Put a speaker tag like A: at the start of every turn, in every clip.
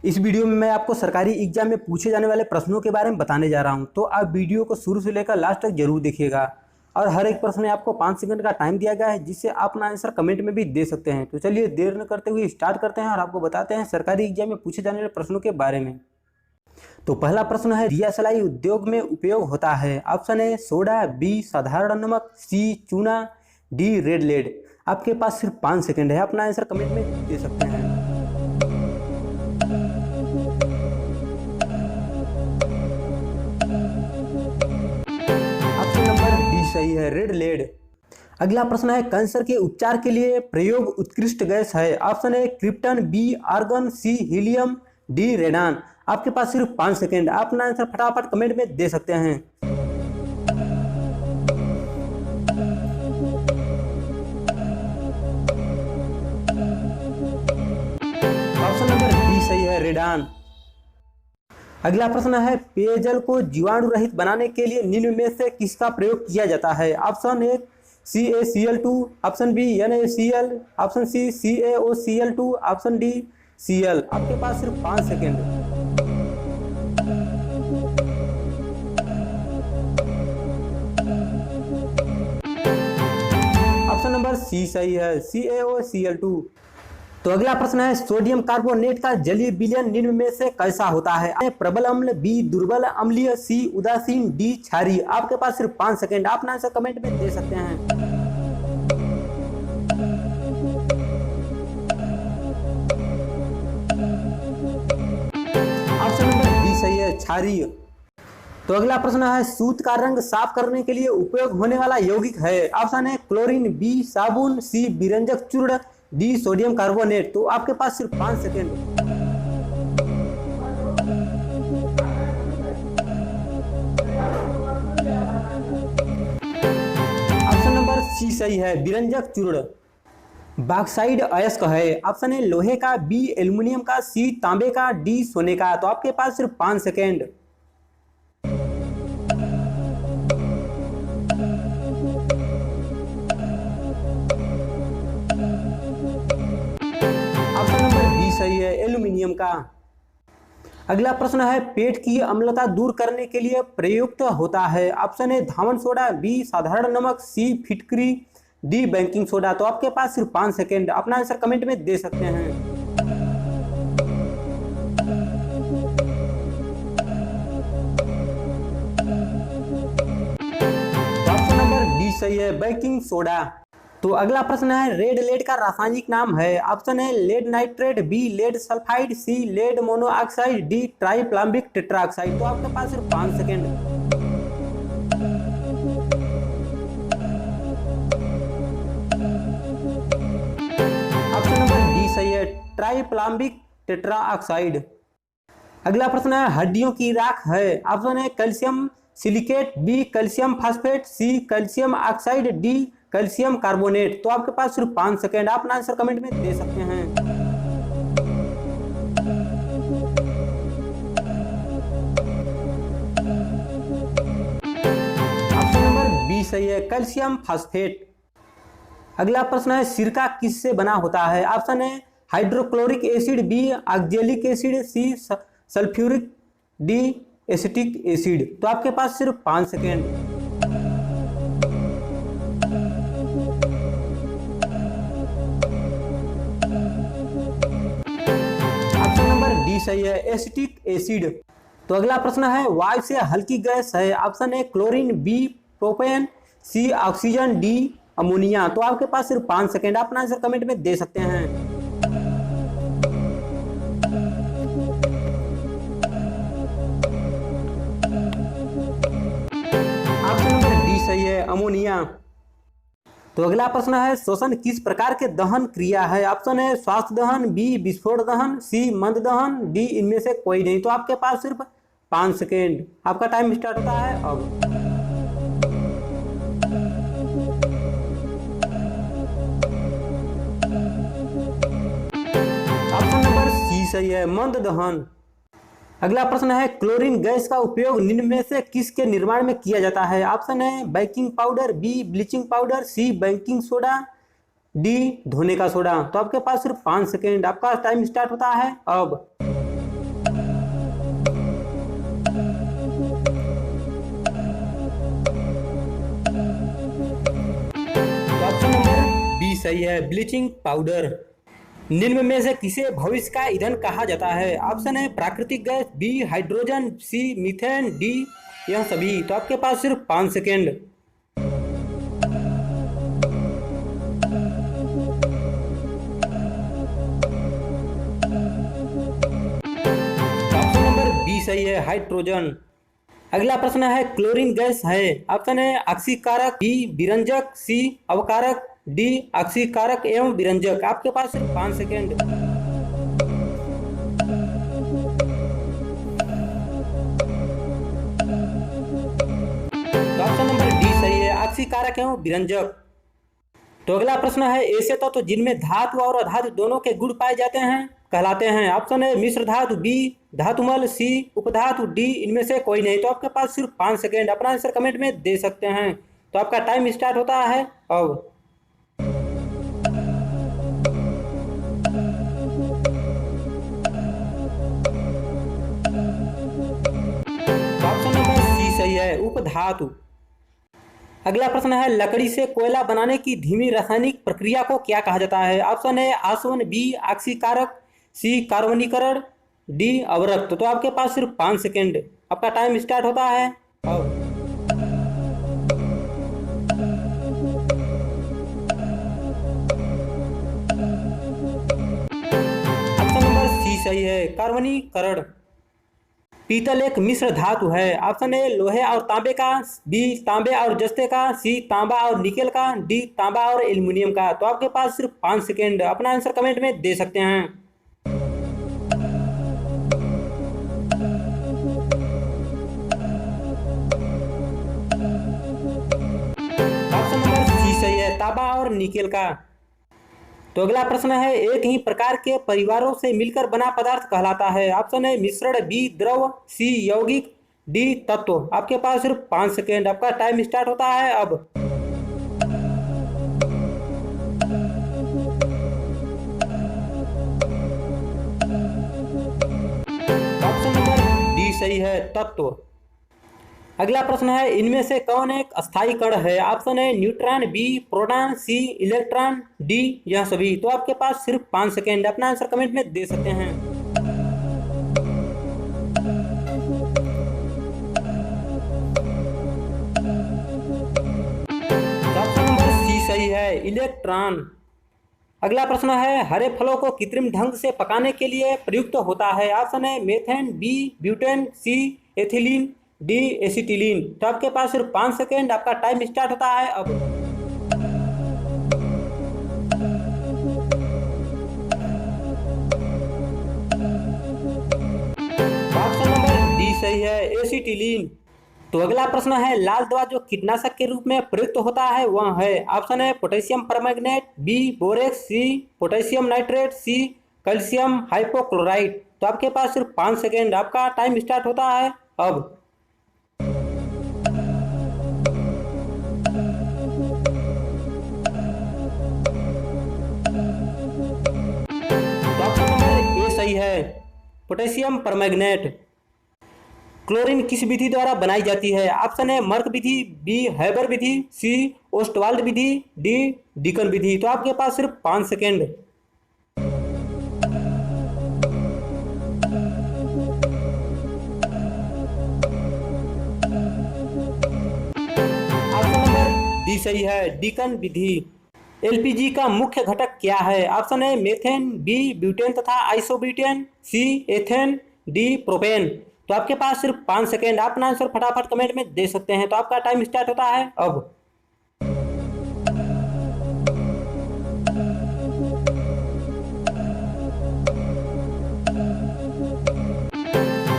A: इस वीडियो में मैं आपको सरकारी एग्जाम में पूछे जाने वाले प्रश्नों के बारे में बताने जा रहा हूं, तो आप वीडियो को शुरू से लेकर लास्ट तक जरूर देखिएगा। और हर एक प्रश्न में आपको 5 सेकंड का टाइम दिया गया है, जिससे आप अपना आंसर कमेंट में भी दे सकते हैं। तो चलिए देर न करते हुए स्टार्ट करते हैं और आपको बताते हैं सरकारी एग्जाम में पूछे जाने वाले प्रश्नों के बारे में। तो पहला प्रश्न है, दियासलाई उद्योग में उपयोग होता है। ऑप्शन ए सोडा, बी साधारण नमक, सी चूना, डी रेड लेड। आपके पास सिर्फ 5 सेकंड है, अपना आंसर कमेंट में दे सकते हैं। ऑप्शन नंबर डी सही है, रेड लेड। अगला प्रश्न है, कैंसर के उपचार के लिए प्रयोग उत्कृष्ट गैस है। Option A krypton, B argon, C helium, D radon. आपके पास सिर्फ 5 सेकंड, आप अपना आंसर फटाफट कमेंट में दे सकते हैं। ऑप्शन नंबर डी सही है, रेडान। अगला प्रश्न है, पेयजल को जीवाणु रहित बनाने के लिए निम्न में से किसका प्रयोग किया जाता है। Option A CaCl2, option B NaCl, option C CaOCl2, option D Cl। आपके पास सिर्फ 5 सेकेंड। ऑप्शन नंबर सी सही है, CaOCl2। तो अगला प्रश्न है, सोडियम कार्बोनेट का जलीय विलयन निम्न में से कैसा होता है। ए प्रबल अम्ल, बी दुर्बल अम्लीय, सी उदासीन, डी क्षारीय। आपके पास सिर्फ 5 सेकंड, आप अपना आंसर कमेंट में दे सकते हैं। ऑप्शन नंबर डी सही है, क्षारीय। तो अगला प्रश्न है, सूत का रंग साफ करने के लिए उपयोग होने वाला यौगिक है। ऑप्शन है क्लोरीन, बी साबुन, सी विरंजक चूर्ण, डी सोडियम कार्बोनेट। तो आपके पास सिर्फ 5 सेकेंड। ऑप्शन नंबर सी सही है, विरंजक चूर्ण। बॉक्साइड अयस्क है। ऑप्शन ए लोहे का, बी एल्युमिनियम का, सी तांबे का, डी सोने का। तो आपके पास सिर्फ 5 सेकेंड। सही है, एल्युमिनियम का। अगला प्रश्न है, पेट की अम्लता दूर करने के लिए प्रयुक्त होता है। ऑप्शन ए धावन सोडा, बी साधारण नमक, सी फिटकरी, डी बेकिंग सोडा। तो आपके पास सिर्फ 5 सेकेंड, अपना आंसर कमेंट में दे सकते हैं। ऑप्शन नंबर डी सही है, बेकिंग सोडा। तो अगला प्रश्न है, रेड लेड का रासायनिक नाम है। ऑप्शन है lead nitrate, B lead sulphide, C lead monoxide, D triplumbic tetroxide. तो आपके पास सिर्फ 5 सेकेंड। ऑप्शन नंबर डी सही है, ट्राइप्लाम्बिक टेट्राऑक्साइड। अगला प्रश्न है, हड्डियों की राख है। ऑप्शन है calcium silicate, B calcium phosphate, C calcium oxide, D calcium carbonate. तो आपके पास सिर्फ 5 सेकेंड, आप अपना आंसर कमेंट में दे सकते हैं। ऑप्शन नंबर बी सही है, कैल्शियम फास्फेट। अगला प्रश्न है, सिरका किससे बना होता है। ऑप्शन है hydrochloric acid, B oxalic acid, C sulphuric, D acetic acid. तो आपके पास सिर्फ 5 सेकेंड। सही है, एसिटिक एसिड। तो अगला प्रश्न है, वायु से हल्की गैस है। Option A chlorine, B propane, C oxygen, D ammonia. तो आपके पास सिर्फ 5 सेकेंड, अपना आंसर कमेंट में दे सकते हैं। ऑप्शन नंबर डी सही है, अमोनिया। तो अगला प्रश्न है, श्वसन किस प्रकार के दहन क्रिया है। ऑप्शन है स्वास्थ्य दहन, बी विस्फोट दहन, सी मंद दहन, डी इनमें से कोई नहीं। तो आपके पास सिर्फ 5 सेकेंड, आपका टाइम स्टार्ट होता है अब। ऑप्शन नंबर सी सही है, मंद दहन। अगला प्रश्न है, क्लोरीन गैस का उपयोग निम्न में से किसके निर्माण में किया जाता है। ऑप्शन है baking powder, B bleaching powder, C baking soda, D धोने का सोडा। तो आपके पास सिर्फ 5 सेकेंड, आपका टाइम स्टार्ट होता है अब। सही है, ब्लीचिंग पाउडर। निम्न में से किसे भविष्य का ईंधन कहा जाता है? ऑप्शन है प्राकृतिक गैस, बी हाइड्रोजन, सी मीथेन, डी यह सभी। तो आपके पास सिर्फ 5 सेकेंड। ऑप्शन नंबर बी सही है, हाइड्रोजन। अगला प्रश्न है क्लोरीन गैस है। ऑप्शन है ऑक्सीकारक, बी विरंजक, सी अवकारक, डी ऑक्सीकारक एवं विरंजक। आपके पास सिर्फ 5 सेकेंड। तो ऑप्शन नंबर डी सही है, ऑक्सीकारक एवं विरंजक। तो अगला प्रश्न है ऐसे तत्व जिनमें धातु और अधातु दोनों के गुण पाए जाते हैं कहलाते हैं? ऑप्शन है मिश्र धातु, बी धातुमल, सी उपधातु, डी इनमें से कोई नहीं। तो आपके पास सिर्फ 5 सेकेंड, अपना आंसर कमेंट में दे सकते हैं। तो आपका टाइम स्टार्ट होता है अब। तो ऑप्शन नंबर सी सही है, उपधातु। अगला प्रश्न है लकड़ी से कोयला बनाने की धीमी रासायनिक प्रक्रिया को क्या कहा जाता है? ऑप्शन है आसवन, बी ऑक्सीकारक, सी कार्बनीकरण, डी अवरक्त। तो आपके पास सिर्फ 5 सेकेंड, आपका टाइम स्टार्ट होता है अब। ऑप्शन नंबर सी सही है, कार्बनीकरण। पीतल एक मिश्र धातु है। ऑप्शन ए लोहे और तांबे का, बी तांबे और जस्ते का, सी तांबा और निकेल का, डी तांबा और एल्युमिनियम का। तो आपके पास सिर्फ 5 सेकेंड, अपना आंसर कमेंट में दे सकते हैं। ऑप्शन नंबर सी सही है, तांबा और निकेल का। तो अगला प्रश्न है एक ही प्रकार के परिवारों से मिलकर बना पदार्थ कहलाता है? ऑप्शन है मिश्रण, बी द्रव, सी यौगिक, डी तत्व। आपके पास सिर्फ 5 सेकेंड, आपका टाइम स्टार्ट होता है अब। ऑप्शन नंबर डी सही है, तत्व। अगला प्रश्न है इनमें से कौन एक अस्थायी कण है? ऑप्शन है न्यूट्रॉन, बी प्रोटॉन, सी इलेक्ट्रॉन, डी यह सभी। तो आपके पास सिर्फ 5 सेकेंड, अपना आंसर कमेंट में दे सकते हैं। ऑप्शन नंबर सी सही है, इलेक्ट्रॉन। अगला प्रश्न है हरे फलों को कृत्रिम ढंग से पकाने के लिए प्रयुक्त होता है? ऑप्शन है मेथेन, बी ब्यूटेन, सी एथिलीन, डी एसिटिलीन। तो आपके पास सिर्फ 5 सेकेंड, आपका टाइम स्टार्ट होता है अब। ऑप्शन नंबर डी सही है, एसिटिलीन। तो अगला प्रश्न है लाल दवा जो कीटनाशक के रूप में प्रयुक्त होता है वह है? ऑप्शन है potassium permanganate, B borax, C potassium nitrate, C calcium hypochlorite. तो आपके पास सिर्फ 5 सेकेंड, आपका टाइम स्टार्ट होता है अब। ऑप्शन नंबर ए सही है, पोटेशियम परमैंगनेट। क्लोरीन किस विधि द्वारा बनाई जाती है? ऑप्शन है मर्क विधि, बी हैबर विधि, सी ओस्टवाल्ड विधि, डी डिकन विधि। तो आपके पास सिर्फ 5 सेकेंड। ऑप्शन नंबर डी सही है, डिकन विधि। एलपीजी का मुख्य घटक क्या है? ऑप्शन है मेथेन, बी ब्यूटेन तथा आइसोब्यूटेन, सी एथेन, डी प्रोपेन। तो आपके पास सिर्फ 5 सेकेंड, अपना आंसर फटाफट कमेंट में दे सकते हैं। तो आपका टाइम स्टार्ट होता है अब।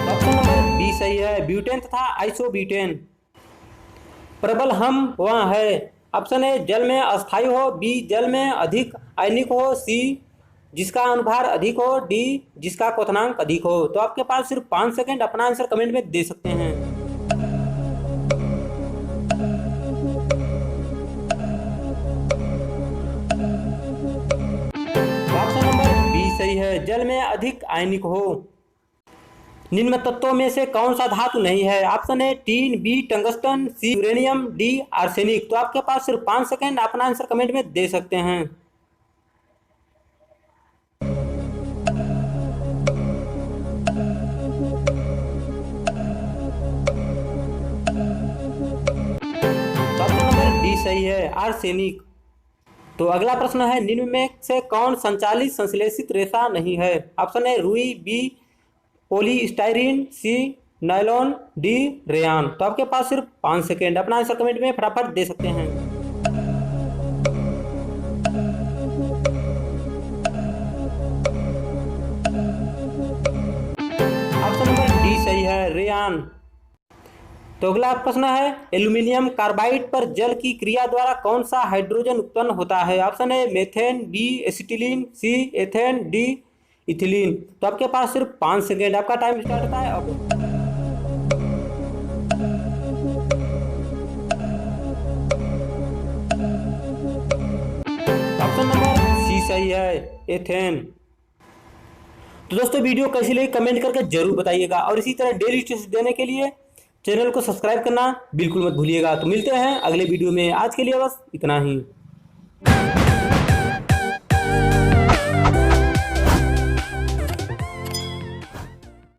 A: ऑप्शन नंबर बी सही है, ब्यूटेन तथा आइसोब्यूटेन। प्रबल हम वह है? ऑप्शन ए जल में अस्थायी हो, बी जल में अधिक आयनिक हो, सी जिसका अनुभार अधिक हो, डी जिसका क्वथनांक अधिक हो। तो आपके पास सिर्फ 5 सेकेंड, अपना आंसर कमेंट में दे सकते हैं। ऑप्शन नंबर बी सही है, जल में अधिक आयनिक हो। निम्न तत्वों में से कौन सा धातु नहीं है? Option A tin, B tungsten, C uranium, D arsenic. तो आपके पास सिर्फ 5 सेकेंड, अपना आंसर कमेंट में दे सकते हैं। सही है, आर्सेनिक। तो अगला प्रश्न है, निम्न में से कौन संचालित संश्लेषित रेशा नहीं है? ऑप्शन है रुई, बी पॉलीस्टाइरीन, सी नायलॉन, डी रेयान। तो आपके पास सिर्फ 5 सेकेंड, अपना आंसर कमेंट में फटाफट दे सकते हैं। ऑप्शन नंबर डी सही है, रेयान। तो अगला प्रश्न है, एल्यूमिनियम कार्बाइड पर जल की क्रिया द्वारा कौन सा हाइड्रोजन उत्पन्न होता है? ऑप्शन है मेथेन, बी एसिटिलीन, सी एथेन, डी इथिलीन। तो आपके पास सिर्फ 5 सेकेंड, आपका टाइम स्टार्ट होता है अब। ऑप्शन नंबर सी सही है, एथेन। तो दोस्तों वीडियो कैसी लगी कमेंट करके जरूर बताइएगा, और इसी तरह डेली टिप्स देने के लिए चैनल को सब्सक्राइब करना बिल्कुल मत भूलिएगा। तो मिलते हैं अगले वीडियो में, आज के लिए बस इतना ही।